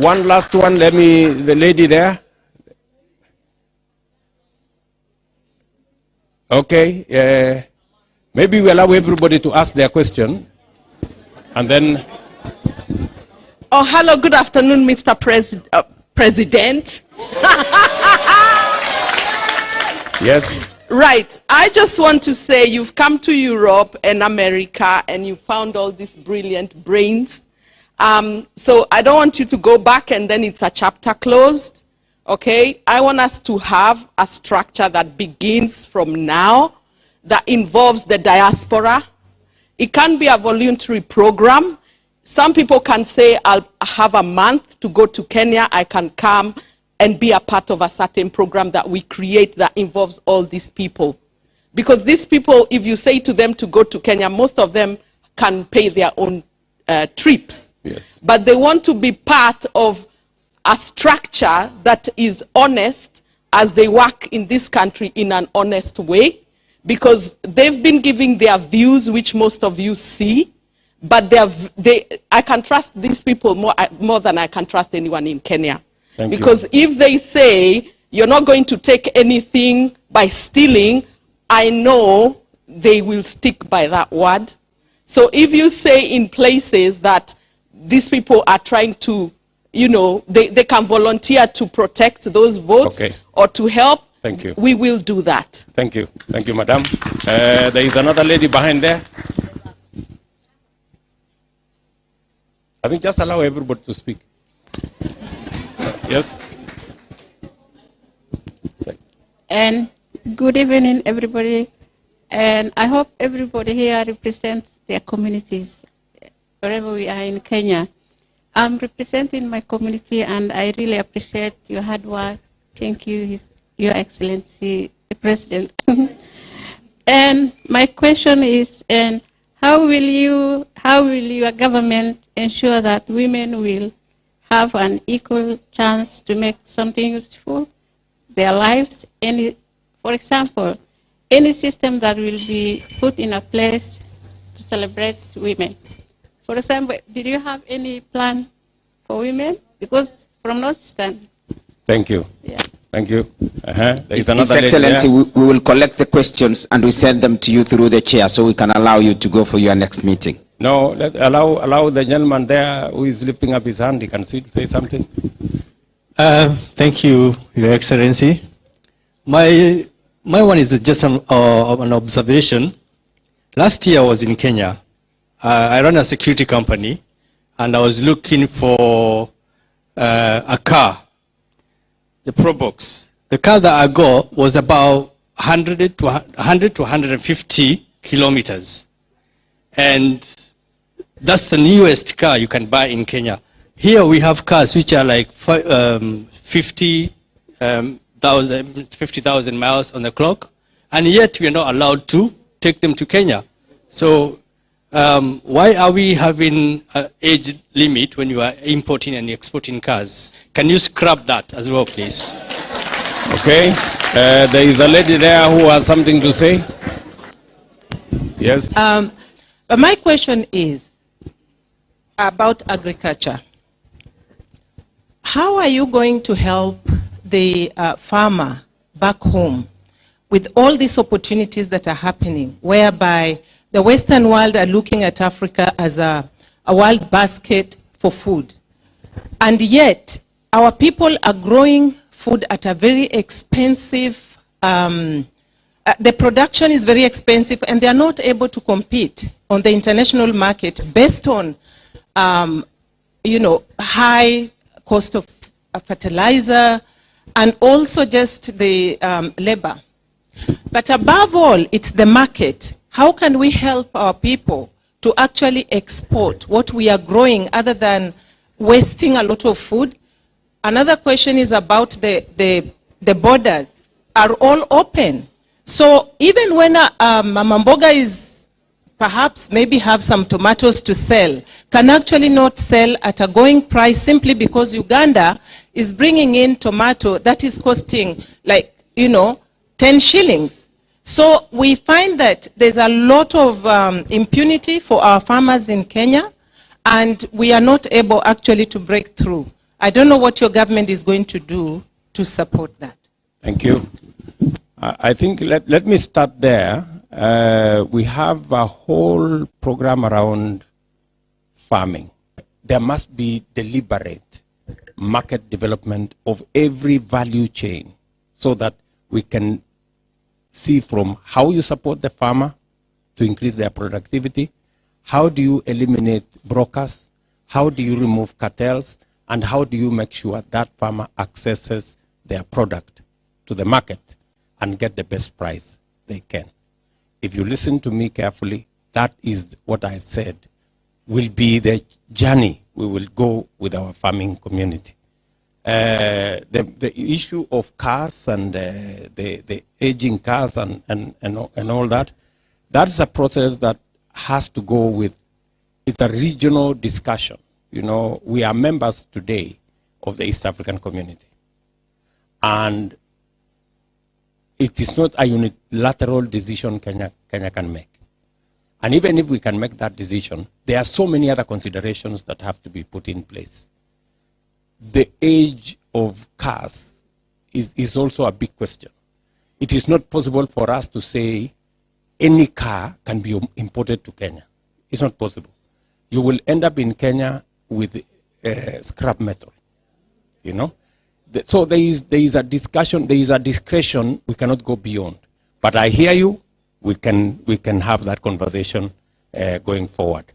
one last one. The lady there. Okay. Maybe we allow everybody to ask their question. And then... Oh, hello, good afternoon, Mr. President. Yes. Right. I just want to say you've come to Europe and America and you found all these brilliant brains. So I don't want you to go back and then it's a chapter closed. Okay? I want us to have a structure that begins from now, that involves the diaspora. It can be a voluntary program. Some people can say, I'll have a month to go to Kenya. I can come and be a part of a certain program that we create that involves all these people. Because these people, if you say to them to go to Kenya, most of them can pay their own trips. Yes. But they want to be part of a structure that is honest as they work in this country in an honest way. Because they've been giving their views, which most of you see. But I can trust these people more than I can trust anyone in Kenya. Because if they say you're not going to take anything by stealing, I know they will stick by that word. So if you say in places that these people are trying to, you know, they can volunteer to protect those votes or to help, thank you. We will do that. Thank you. Thank you, madam. There is another lady behind there. I think just allow everybody to speak. Yes. And good evening, everybody. And I hope everybody here represents their communities, wherever we are in Kenya. I'm representing my community, and I really appreciate your hard work. Thank you, Your Excellency, the President. And my question is, how will your government ensure that women will have an equal chance to make something useful their lives? For example, any system that will be put in a place to celebrate women. For example, did you have any plan for women? Because from Northeastern. Thank you. Yeah. Thank you. His Excellency, we will collect the questions and we send them to you through the chair so we can allow you to go for your next meeting. No, let's allow the gentleman there who is lifting up his hand. He can say something. Thank you, Your Excellency. My one is just an observation. Last year I was in Kenya. I run a security company, and I was looking for a car, the Probox. The car that I got was about 100 to 150 kilometers. And that's the newest car you can buy in Kenya. Here we have cars which are like 50,000 miles on the clock, and yet we are not allowed to take them to Kenya. So why are we having an age limit when you are importing and exporting cars? Can you scrap that as well, please? Okay. There is a lady there who has something to say. Yes. But my question is about agriculture. How are you going to help the farmer back home with all these opportunities that are happening, whereby the Western world are looking at Africa as a world basket for food, and yet our people are growing food at a very expensive, the production is very expensive, and they are not able to compete on the international market based on, you know, high cost of fertilizer and also just the labor. But above all, it's the market. How can we help our people to actually export what we are growing other than wasting a lot of food? Another question is about the borders are all open. So even when Mama Mboga is perhaps maybe have some tomatoes to sell, can actually not sell at a going price simply because Uganda is bringing in tomato that is costing like, you know, 10 shillings. So we find that there's a lot of impunity for our farmers in Kenya, and we are not able actually to break through. I don't know what your government is going to do to support that. Thank you. I think let me start there. We have a whole program around farming. There must be deliberate market development of every value chain so that we can see from how you support the farmer to increase their productivity, how do you eliminate brokers, how do you remove cartels, and how do you make sure that farmer accesses their product to the market and get the best price they can. If you listen to me carefully, that is what I said will be the journey we will go with our farming community. The issue of cars and the aging cars and all that, that's a process that has to go with, it's a regional discussion. You know, we are members today of the East African community. And it is not a unilateral decision Kenya can make. And even if we can make that decision, there are so many other considerations that have to be put in place. The age of cars is also a big question. It is not possible for us to say any car can be imported to Kenya. It's not possible. You will end up in Kenya with scrap metal, you know? So there is a discussion, there is a discretion we cannot go beyond. But I hear you, we can have that conversation going forward.